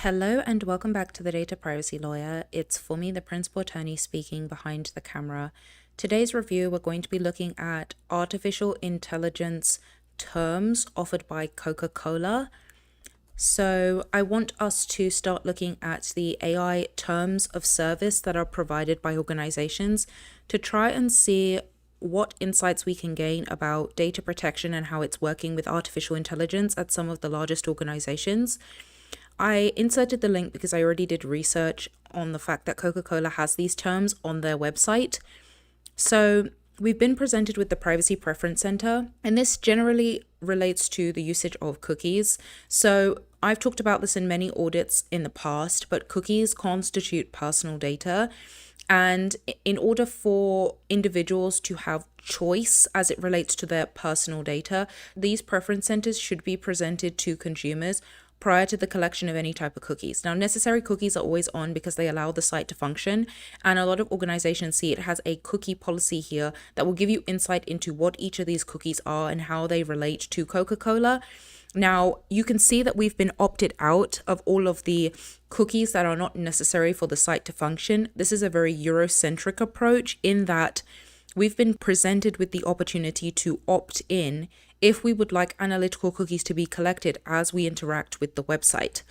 Hello and welcome back to the Data Privacy Lawyer. It's Funmi, the principal attorney, speaking behind the camera. Today's review, we're going to be looking at artificial intelligence terms offered by Coca-Cola. So I want us to start looking at the AI terms of service that are provided by organizations to try and see what insights we can gain about data protection and how it's working with artificial intelligence at some of the largest organizations. I inserted the link because I already did research on the fact that Coca-Cola has these terms on their website. So we've been presented with the Privacy Preference Center, and this generally relates to the usage of cookies. So I've talked about this in many audits in the past, but cookies constitute personal data. And in order for individuals to have choice as it relates to their personal data, these preference centers should be presented to consumers prior to the collection of any type of cookies. Now, necessary cookies are always on because they allow the site to function, and a lot of organizations see it has a cookie policy here that will give you insight into what each of these cookies are and how they relate to Coca-Cola. Now, you can see that we've been opted out of all of the cookies that are not necessary for the site to function. This is a very Euro-centric approach in that we've been presented with the opportunity to opt in if we would like analytical cookies to be collected as we interact with the website.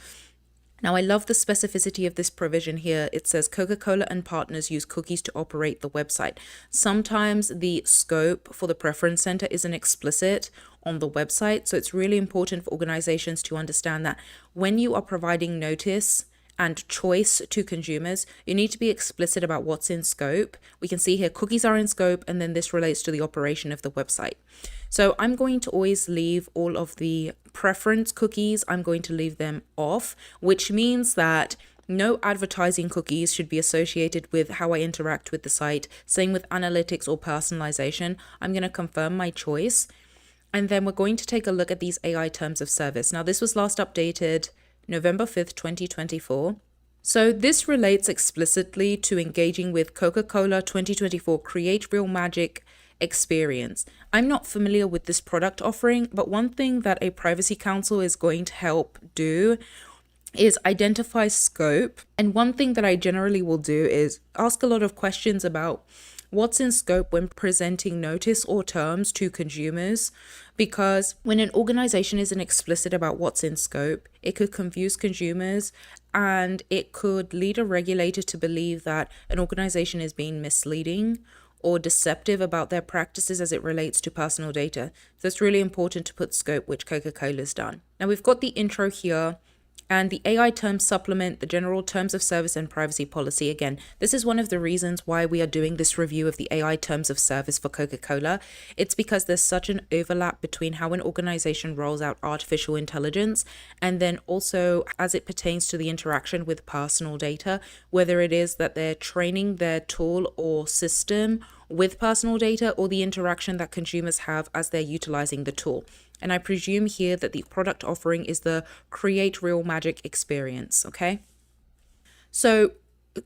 Now, I love the specificity of this provision here. It says Coca-Cola and partners use cookies to operate the website. Sometimes the scope for the preference center isn't explicit on the website, so it's really important for organizations to understand that when you are providing notice and choice to consumers, you need to be explicit about what's in scope. We can see here cookies are in scope, and then this relates to the operation of the website. So I'm going to always leave all of the preference cookies. I'm going to leave them off, which means that no advertising cookies should be associated with how I interact with the site. Same with analytics or personalization. I'm going to confirm my choice. And then we're going to take a look at these AI terms of service. Now, this was last updated November 5th, 2024. So this relates explicitly to engaging with Coca-Cola 2024 Create Real Magic experience. I'm not familiar with this product offering, but one thing that a privacy counsel is going to help do is identify scope. And one thing that I generally will do is ask a lot of questions about what's in scope when presenting notice or terms to consumers, because when an organization isn't explicit about what's in scope, it could confuse consumers and it could lead a regulator to believe that an organization is being misleading or deceptive about their practices as it relates to personal data. So it's really important to put scope, which Coca-Cola's done. Now we've got the intro here, and the AI terms supplement the general terms of service and privacy policy. Again, this is one of the reasons why we are doing this review of the AI terms of service for Coca-Cola. It's because there's such an overlap between how an organization rolls out artificial intelligence and then also as it pertains to the interaction with personal data, whether it is that they're training their tool or system with personal data or the interaction that consumers have as they're utilizing the tool. And I presume here that the product offering is the Create Real Magic experience, okay? So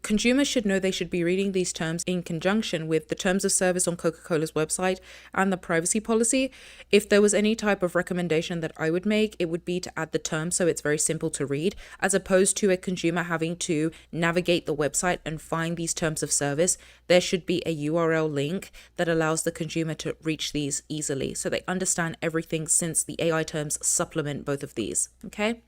consumers should know they should be reading these terms in conjunction with the terms of service on Coca-Cola's website and the privacy policy. If there was any type of recommendation that I would make, it would be to add the term so it's very simple to read, as opposed to a consumer having to navigate the website and find these terms of service. There should be a URL link that allows the consumer to reach these easily so they understand everything, since the AI terms supplement both of these, okay?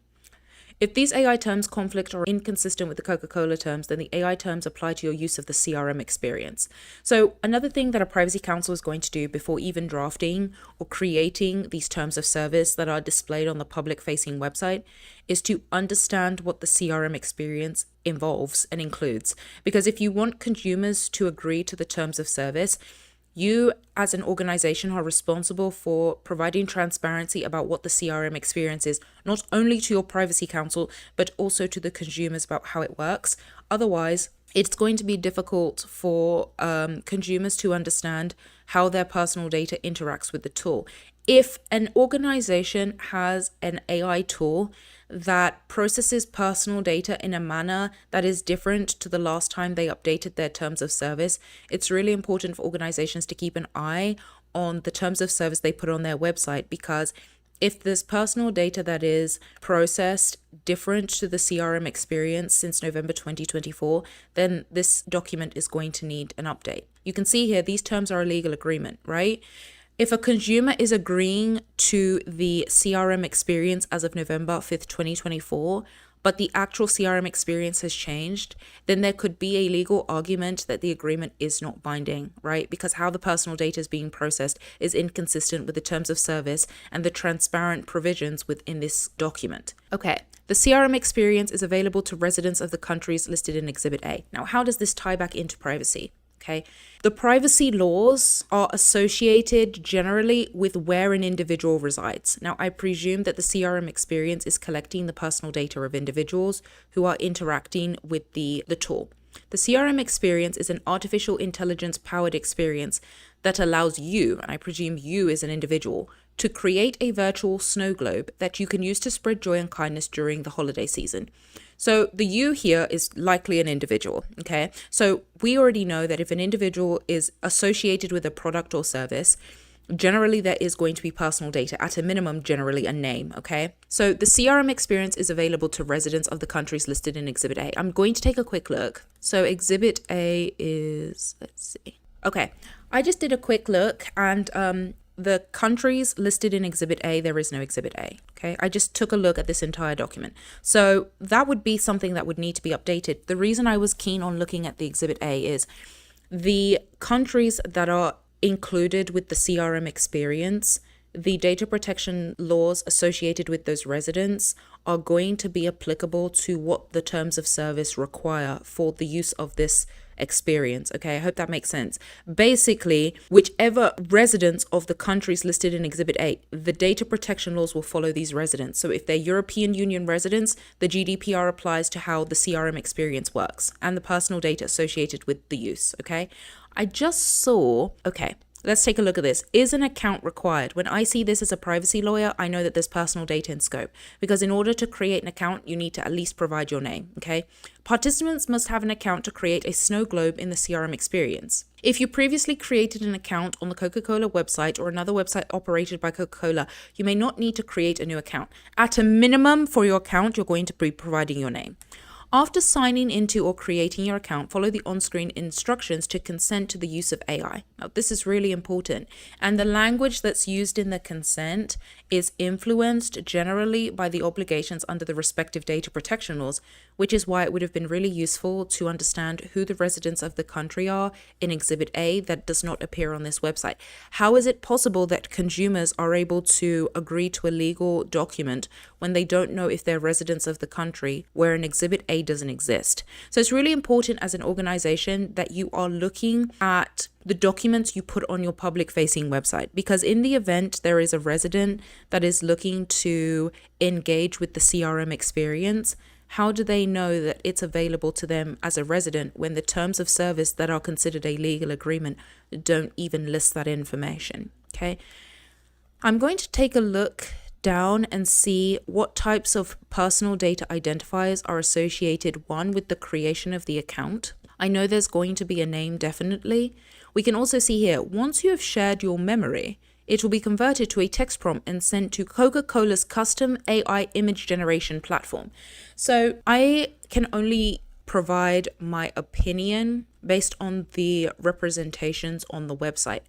If these AI terms conflict or are inconsistent with the Coca-Cola terms, then the AI terms apply to your use of the CRM experience. So another thing that a privacy counsel is going to do before even drafting or creating these terms of service that are displayed on the public-facing website is to understand what the CRM experience involves and includes. Because if you want consumers to agree to the terms of service, you as an organization are responsible for providing transparency about what the CRM experience is, not only to your privacy counsel, but also to the consumers about how it works. Otherwise, it's going to be difficult for consumers to understand how their personal data interacts with the tool. If an organization has an AI tool that processes personal data in a manner that is different to the last time they updated their terms of service, it's really important for organizations to keep an eye on the terms of service they put on their website, because if there's personal data that is processed different to the CRM experience since November 2024, then this document is going to need an update. You can see here, these terms are a legal agreement, right? If a consumer is agreeing to the CRM experience as of November 5th, 2024, but the actual CRM experience has changed, then there could be a legal argument that the agreement is not binding, right? Because how the personal data is being processed is inconsistent with the terms of service and the transparent provisions within this document. Okay, the CRM experience is available to residents of the countries listed in Exhibit A. Now, how does this tie back into privacy? Okay, the privacy laws are associated generally with where an individual resides. Now, I presume that the CRM experience is collecting the personal data of individuals who are interacting with the tool. The CRM experience is an artificial intelligence powered experience that allows you, and I presume you as an individual, to create a virtual snow globe that you can use to spread joy and kindness during the holiday season. So the you here is likely an individual, okay? So we already know that if an individual is associated with a product or service, generally there is going to be personal data, at a minimum, generally a name, okay? So the CRM experience is available to residents of the countries listed in Exhibit A. I'm going to take a quick look. So Exhibit A is, let's see. Okay, I just did a quick look, and the countries listed in Exhibit A, there is no Exhibit A, okay? I just took a look at this entire document. So that would be something that would need to be updated. The reason I was keen on looking at the Exhibit A is the countries that are included with the CRM experience, the data protection laws associated with those residents are going to be applicable to what the terms of service require for the use of this experience. Okay, I hope that makes sense. Basically, whichever residents of the countries listed in Exhibit A, the data protection laws will follow these residents. So if they're European Union residents, the GDPR applies to how the CRM experience works and the personal data associated with the use. Okay, I just saw, okay, let's take a look at this. Is an account required? When I see this as a privacy lawyer, I know that there's personal data in scope, because in order to create an account, you need to at least provide your name, okay? Participants must have an account to create a snow globe in the CRM experience. If you previously created an account on the Coca-Cola website or another website operated by Coca-Cola, you may not need to create a new account. At a minimum for your account, you're going to be providing your name. After signing into or creating your account, follow the on-screen instructions to consent to the use of AI. Now, this is really important. And the language that's used in the consent is influenced generally by the obligations under the respective data protection laws, which is why it would have been really useful to understand who the residents of the country are in Exhibit A that does not appear on this website. How is it possible that consumers are able to agree to a legal document when they don't know if they're residents of the country where an Exhibit A doesn't exist? So it's really important as an organization that you are looking at the documents you put on your public facing website, because in the event there is a resident that is looking to engage with the CRM experience, how do they know that it's available to them as a resident when the terms of service that are considered a legal agreement don't even list that information? Okay, I'm going to take a look down and see what types of personal data identifiers are associated, one, with the creation of the account. I know there's going to be a name, definitely. We can also see here, once you have shared your memory, it will be converted to a text prompt and sent to Coca-Cola's custom AI image generation platform. So I can only provide my opinion based on the representations on the website.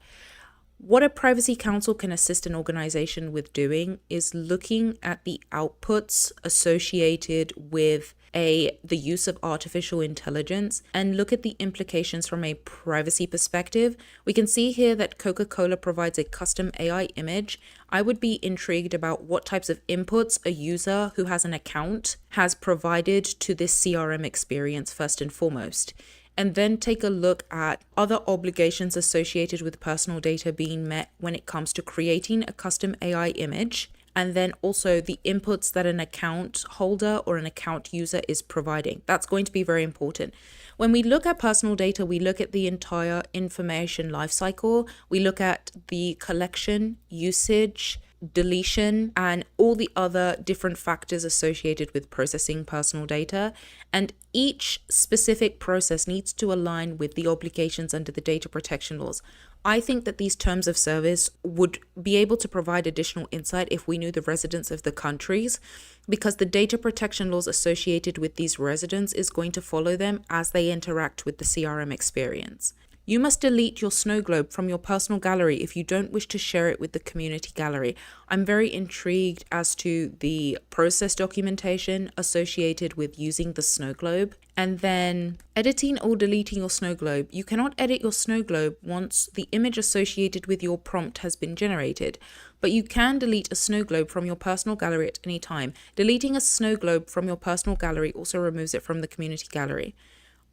What a privacy counsel can assist an organization with doing is looking at the outputs associated with the use of artificial intelligence and look at the implications from a privacy perspective. We can see here that Coca-Cola provides a custom AI image. I would be intrigued about what types of inputs a user who has an account has provided to this CRM experience first and foremost, and then take a look at other obligations associated with personal data being met when it comes to creating a custom AI image, and then also the inputs that an account holder or an account user is providing. That's going to be very important. When we look at personal data, we look at the entire information lifecycle. We look at the collection, usage, deletion, and all the other different factors associated with processing personal data. And each specific process needs to align with the obligations under the data protection laws. I think that these terms of service would be able to provide additional insight if we knew the residents of the countries, because the data protection laws associated with these residents is going to follow them as they interact with the CRM experience. You must delete your snow globe from your personal gallery if you don't wish to share it with the community gallery. I'm very intrigued as to the process documentation associated with using the snow globe. And then editing or deleting your snow globe. You cannot edit your snow globe once the image associated with your prompt has been generated, but you can delete a snow globe from your personal gallery at any time. Deleting a snow globe from your personal gallery also removes it from the community gallery.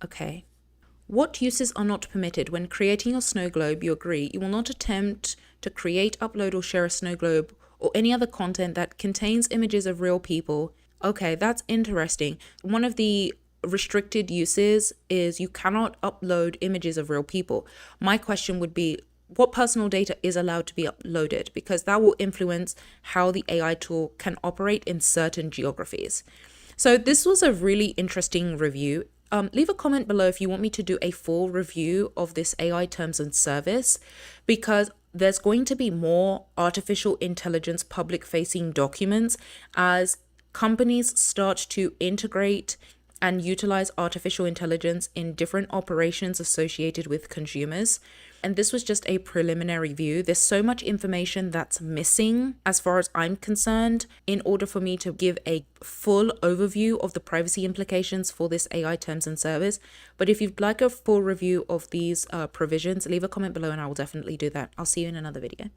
Okay. What uses are not permitted? When creating your snow globe, you agree you will not attempt to create, upload, or share a snow globe or any other content that contains images of real people. Okay, that's interesting. One of the restricted uses is you cannot upload images of real people. My question would be, what personal data is allowed to be uploaded? Because that will influence how the AI tool can operate in certain geographies. So this was a really interesting review. Leave a comment below if you want me to do a full review of this AI terms and service, because there's going to be more artificial intelligence public facing documents as companies start to integrate and utilize artificial intelligence in different operations associated with consumers. And this was just a preliminary view. There's so much information that's missing as far as I'm concerned in order for me to give a full overview of the privacy implications for this AI terms and service. But if you'd like a full review of these provisions, leave a comment below and I will definitely do that. I'll see you in another video.